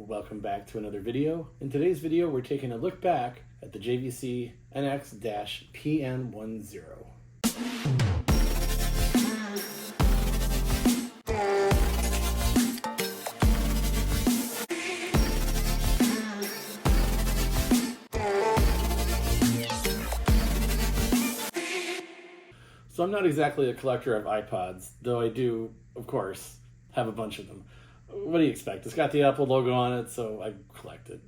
welcome back to another video. In today's video, we're taking a look back at the JVC NX-PN10. So I'm not exactly a collector of iPods, though I do, of course, have a bunch of them. What do you expect? It's got the Apple logo on it, so I collect it.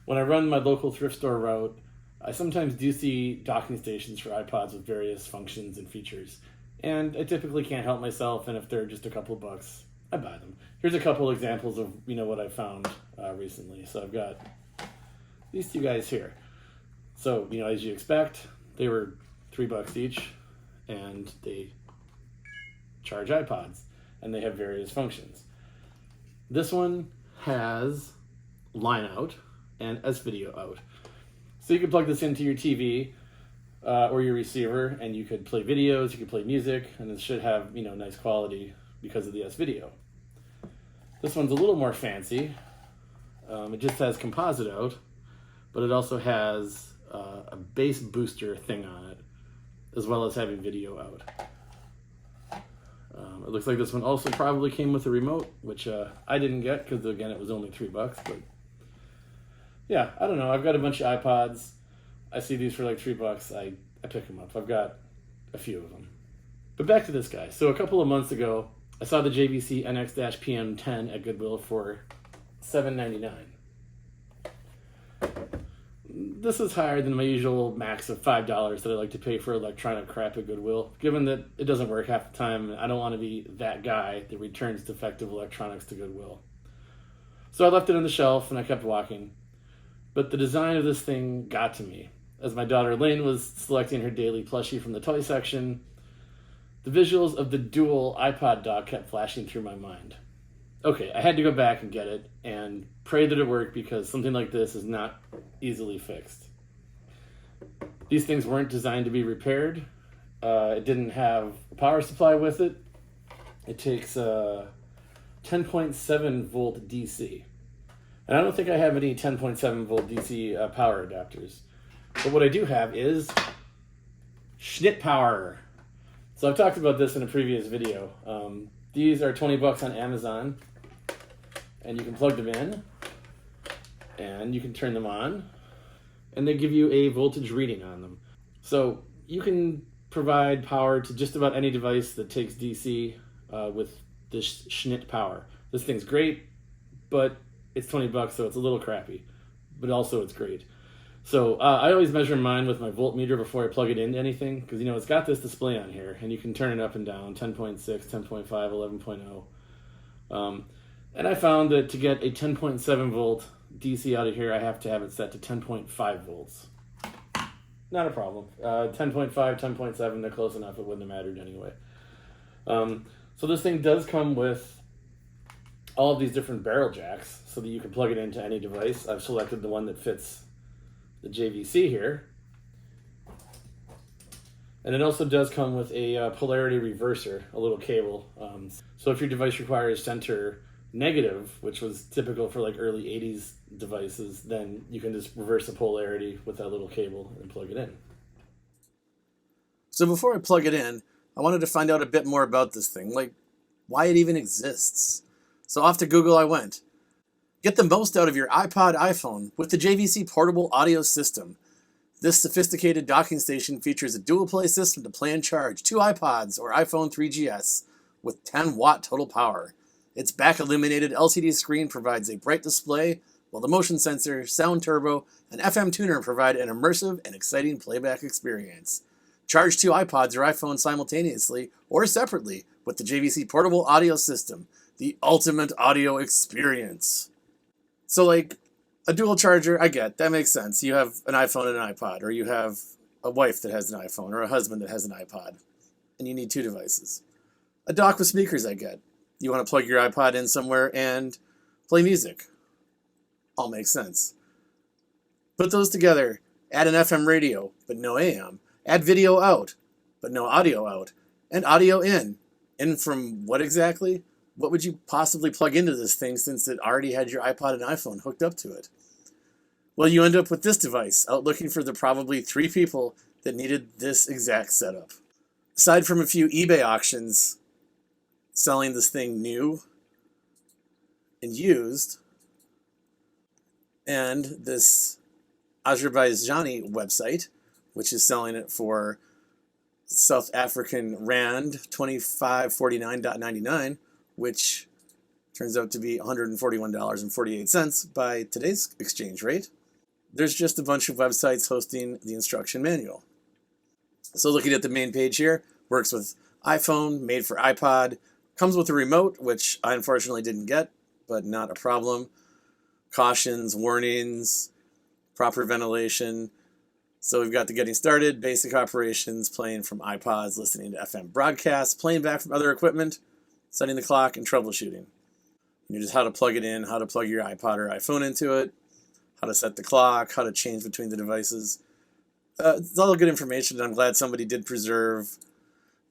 When I run my local thrift store route, I sometimes do see docking stations for iPods with various functions and features. And I typically can't help myself, and if they're just a couple bucks, I buy them. Here's a couple examples of what I found recently. So I've got these two guys here. So, as you expect, they were $3 each, and they charge iPods, and they have various functions. This one has line out and S-video out. So you can plug this into your TV or your receiver, and you could play videos, you could play music, and it should have nice quality because of the S-video. This one's a little more fancy. It just has composite out, but it also has a bass booster thing on it, as well as having video out. It looks like this one also probably came with a remote, which I didn't get because, again, it was only $3. But yeah, I don't know. I've got a bunch of iPods. I see these for like $3. I pick them up. I've got a few of them. But back to this guy. So a couple of months ago, I saw the JVC NX-PN10 at Goodwill for $7.99. This is higher than my usual max of $5 that I like to pay for electronic crap at Goodwill, given that it doesn't work half the time, and I don't want to be that guy that returns defective electronics to Goodwill. So I left it on the shelf and I kept walking. But the design of this thing got to me. As my daughter Lynn was selecting her daily plushie from the toy section, the visuals of the dual iPod dock kept flashing through my mind. Okay, I had to go back and get it and pray that it worked, because something like this is not easily fixed. These things weren't designed to be repaired. It didn't have a power supply with it. It takes 10.7 volt DC. And I don't think I have any 10.7 volt DC power adapters. But what I do have is Schnit power. So I've talked about this in a previous video. These are $20 on Amazon. And you can plug them in, and you can turn them on, and they give you a voltage reading on them. So you can provide power to just about any device that takes DC with this Schnit power. This thing's great, but it's $20, so it's a little crappy, but also it's great. So I always measure mine with my voltmeter before I plug it into anything, because it's got this display on here, and you can turn it up and down, 10.6, 10.5, 11.0. And I found that to get a 10.7 volt DC out of here, I have to have it set to 10.5 volts. Not a problem. 10.5, 10.7, they're close enough, it wouldn't have mattered anyway. So this thing does come with all of these different barrel jacks so that you can plug it into any device. I've selected the one that fits the JVC here. And it also does come with a polarity reverser, a little cable. So if your device requires center negative, which was typical for like early 80s devices, then you can just reverse the polarity with that little cable and plug it in. So before I plug it in, I wanted to find out a bit more about this thing, like why it even exists. So off to Google I went. Get the most out of your iPod iPhone with the JVC portable audio system. This sophisticated docking station features a dual play system to play and charge 2 iPods or iPhone 3GS with 10-watt total power. Its back-illuminated LCD screen provides a bright display, while the motion sensor, sound turbo, and FM tuner provide an immersive and exciting playback experience. Charge 2 iPods or iPhones simultaneously or separately with the JVC portable audio system, the ultimate audio experience. So like a dual charger, I get, that makes sense. You have an iPhone and an iPod, or you have a wife that has an iPhone, or a husband that has an iPod, and you need 2 devices. A dock with speakers, I get. You want to plug your iPod in somewhere and play music. All makes sense. Put those together, add an FM radio, but no AM. Add video out, but no audio out. And audio in. In from what exactly? what would you possibly plug into this thing since it already had your iPod and iPhone hooked up to it? Well, you end up with this device, out looking for the probably 3 people that needed this exact setup. Aside from a few eBay auctions selling this thing new and used, and this Azerbaijani website, which is selling it for South African Rand 2549.99, which turns out to be $141.48 by today's exchange rate. There's just a bunch of websites hosting the instruction manual. So looking at the main page here, works with iPhone, made for iPod, comes with a remote, which I unfortunately didn't get, but not a problem. Cautions, warnings, proper ventilation. So we've got the getting started, basic operations, playing from iPods, listening to FM broadcasts, playing back from other equipment, setting the clock, and troubleshooting. And just how to plug it in, how to plug your iPod or iPhone into it, how to set the clock, how to change between the devices. It's all good information, and I'm glad somebody did preserve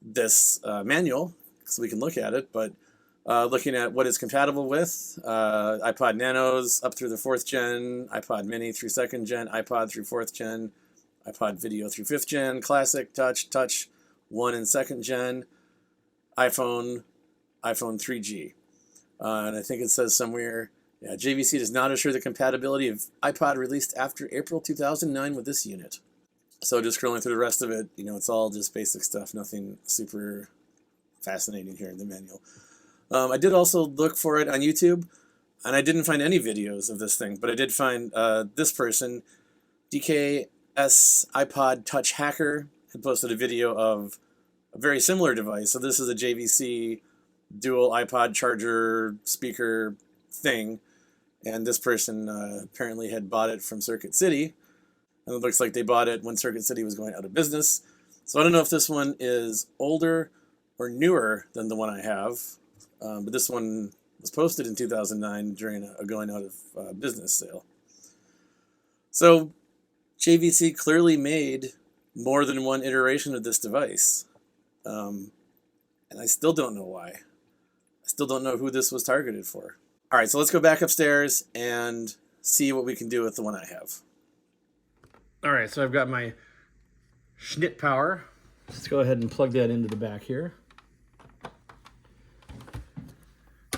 this manual so we can look at it. But looking at what it's compatible with, iPod Nanos up through the 4th gen, iPod Mini through 2nd gen, iPod through 4th gen, iPod Video through 5th gen, Classic, Touch 1 and 2nd gen, iPhone 3G. And I think it says somewhere, JVC does not assure the compatibility of iPod released after April 2009 with this unit. So just scrolling through the rest of it, it's all just basic stuff, nothing super fascinating here in the manual. I did also look for it on YouTube, and I didn't find any videos of this thing, but I did find this person, DKS iPod Touch Hacker, had posted a video of a very similar device. So this is a JVC dual iPod charger speaker thing, and this person apparently had bought it from Circuit City, and it looks like they bought it when Circuit City was going out of business. So I don't know if this one is older or newer than the one I have, but this one was posted in 2009 during a going out of business sale. So JVC clearly made more than one iteration of this device, and I still don't know why. I still don't know who this was targeted for. All right, so let's go back upstairs and see what we can do with the one I have. All right, so I've got my Schnitt Power. Let's go ahead and plug that into the back here.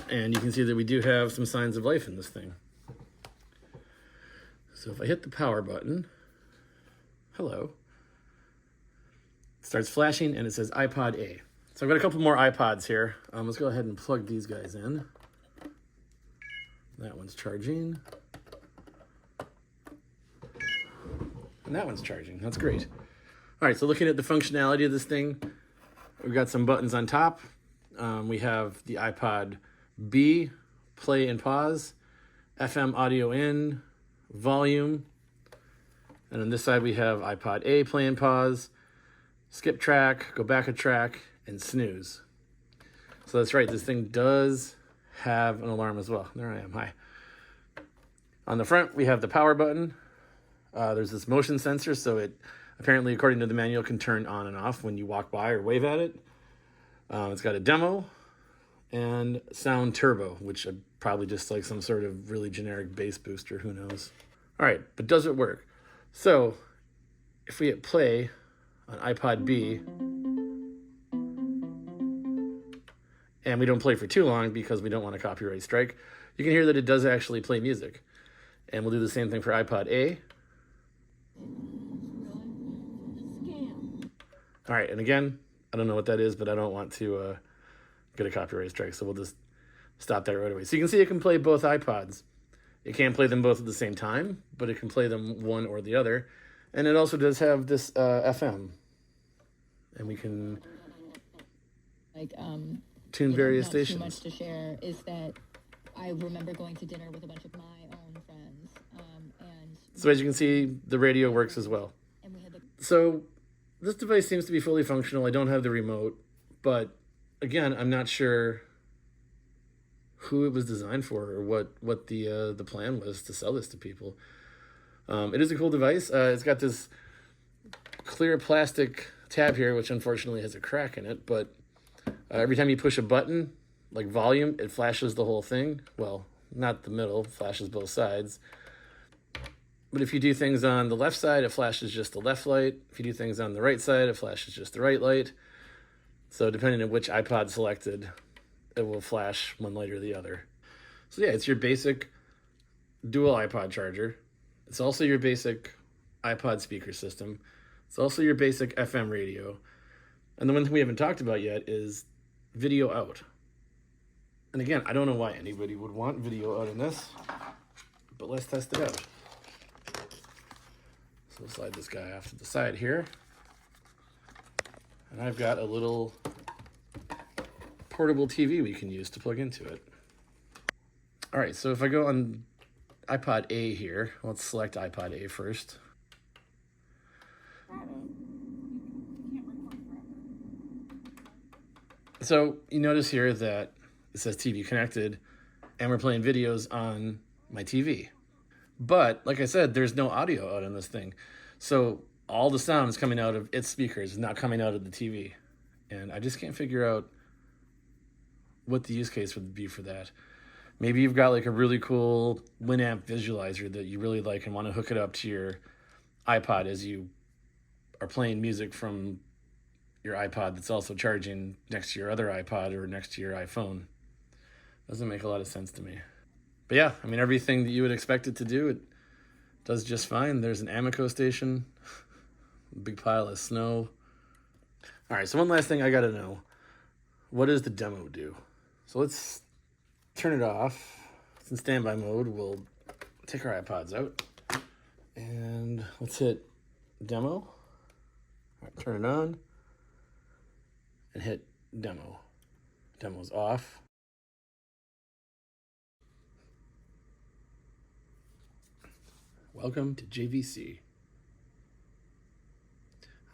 And you can see that we do have some signs of life in this thing. So if I hit the power button, hello, it starts flashing and it says iPod A. So I've got a couple more iPods here. Let's go ahead and plug these guys in. That one's charging. And that one's charging. That's great. All right, so looking at the functionality of this thing, we've got some buttons on top. We have the iPod B, play and pause, FM audio in, volume. And on this side we have iPod A, play and pause, skip track, go back a track, and snooze. So that's right, this thing does have an alarm as well. There I am, hi. On the front we have the power button. There's this motion sensor, so it apparently, according to the manual, can turn on and off when you walk by or wave at it. It's got a demo and sound turbo, which are probably just like some sort of really generic bass booster, who knows. All right, but does it work? So if we hit play on iPod B, and we don't play for too long because we don't want a copyright strike, you can hear that it does actually play music. And we'll do the same thing for iPod A. All right, and again, I don't know what that is, but I don't want to get a copyright strike, so we'll just stop that right away. So you can see it can play both iPods. It can't play them both at the same time, but it can play them one or the other. And it also does have this FM. And we can tune various stations. Not too much to share is that I remember going to dinner with a bunch of my own friends. So as you can see, the radio works as well. And we had So this device seems to be fully functional. I don't have the remote, but again, I'm not sure who it was designed for or what the plan was to sell this to people. It is a cool device. It's got this clear plastic tab here, which unfortunately has a crack in it, but every time you push a button, like volume, it flashes the whole thing. Well, not the middle, flashes both sides. But if you do things on the left side, it flashes just the left light. If you do things on the right side, it flashes just the right light. So depending on which iPod selected, it will flash one light or the other. So yeah, it's your basic dual iPod charger. It's also your basic iPod speaker system. It's also your basic FM radio. And the one thing we haven't talked about yet is video out. And again, I don't know why anybody would want video out in this, but let's test it out. So we'll slide this guy off to the side here. And I've got a little portable TV we can use to plug into it. All right, so if I go on iPod A here, let's select iPod A first. So you notice here that it says TV connected, and we're playing videos on my TV. But like I said, there's no audio out on this thing. So all the sound is coming out of its speakers, not coming out of the TV. And I just can't figure out what the use case would be for that. Maybe you've got like a really cool Winamp visualizer that you really like and want to hook it up to your iPod as you are playing music from your iPod that's also charging next to your other iPod or next to your iPhone. Doesn't make a lot of sense to me. But yeah, I mean, everything that you would expect it to do, it does just fine. There's an Amico station, a big pile of snow. All right, so one last thing I got to know. What does the demo do? So let's turn it off. It's in standby mode. We'll take our iPods out. And let's hit demo. All right, turn it on. And hit demo. Demo's off. Welcome to JVC.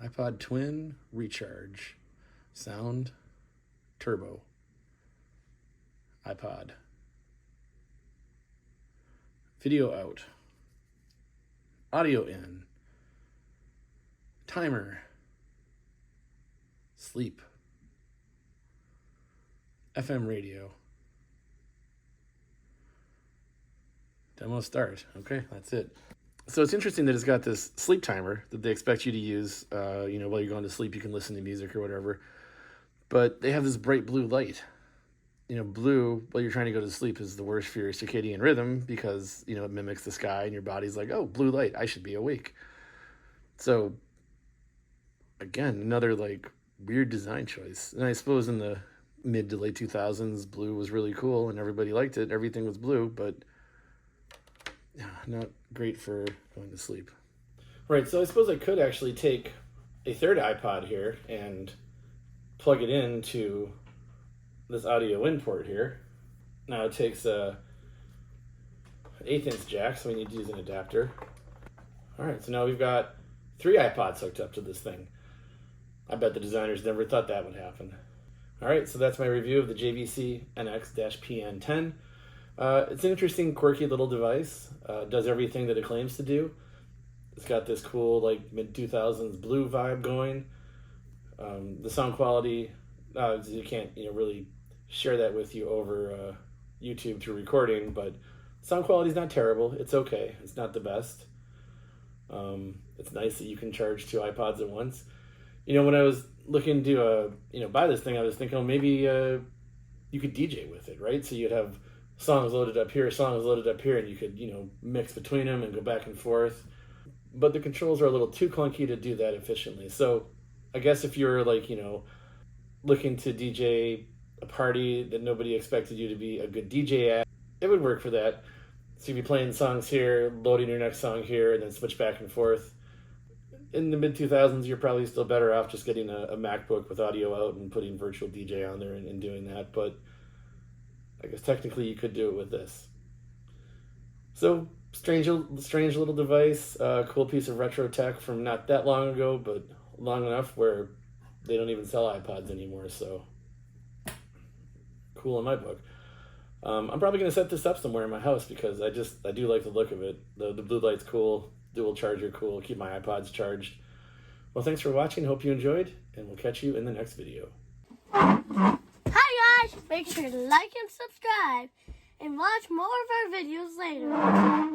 iPod Twin Recharge. Sound Turbo. iPod. Video out. Audio in. Timer. Sleep. FM radio. Demo start. Okay, that's it. So it's interesting that it's got this sleep timer that they expect you to use, while you're going to sleep, you can listen to music or whatever. But they have this bright blue light. Blue, while you're trying to go to sleep, is the worst for your circadian rhythm because, it mimics the sky and your body's like, oh, blue light, I should be awake. So, again, another, weird design choice. And I suppose in the mid to late 2000s, blue was really cool and everybody liked it. Everything was blue, but not great for going to sleep. Right, so I suppose I could actually take a third iPod here and plug it into this audio in port here. Now it takes a 1/8 inch jack, so we need to use an adapter. All right, so now we've got 3 iPods hooked up to this thing. I bet the designers never thought that would happen. All right, so that's my review of the JVC NX-PN10. It's an interesting, quirky little device. Does everything that it claims to do. It's got this cool, mid-2000s blue vibe going. The sound quality, you can't really share that with you over YouTube through recording, but sound quality is not terrible. It's okay. It's not the best. It's nice that you can charge 2 iPods at once. When I was looking to buy this thing, I was thinking, maybe you could DJ with it, right? So you'd have songs loaded up here, songs loaded up here, and you could, mix between them and go back and forth. But the controls are a little too clunky to do that efficiently. So I guess if you're looking to DJ a party that nobody expected you to be a good DJ at, it would work for that. So you'd be playing songs here, loading your next song here, and then switch back and forth. In the mid-2000s, you're probably still better off just getting a MacBook with audio out and putting virtual DJ on there and doing that. But I guess technically you could do it with this. So, strange little device, cool piece of retro tech from not that long ago, but long enough where they don't even sell iPods anymore, so cool in my book. I'm probably going to set this up somewhere in my house because I do like the look of it. The blue light's cool, dual charger cool, keep my iPods charged. Well, thanks for watching, hope you enjoyed, and we'll catch you in the next video. Hi guys! guys, make sure to like and subscribe and watch more of our videos later.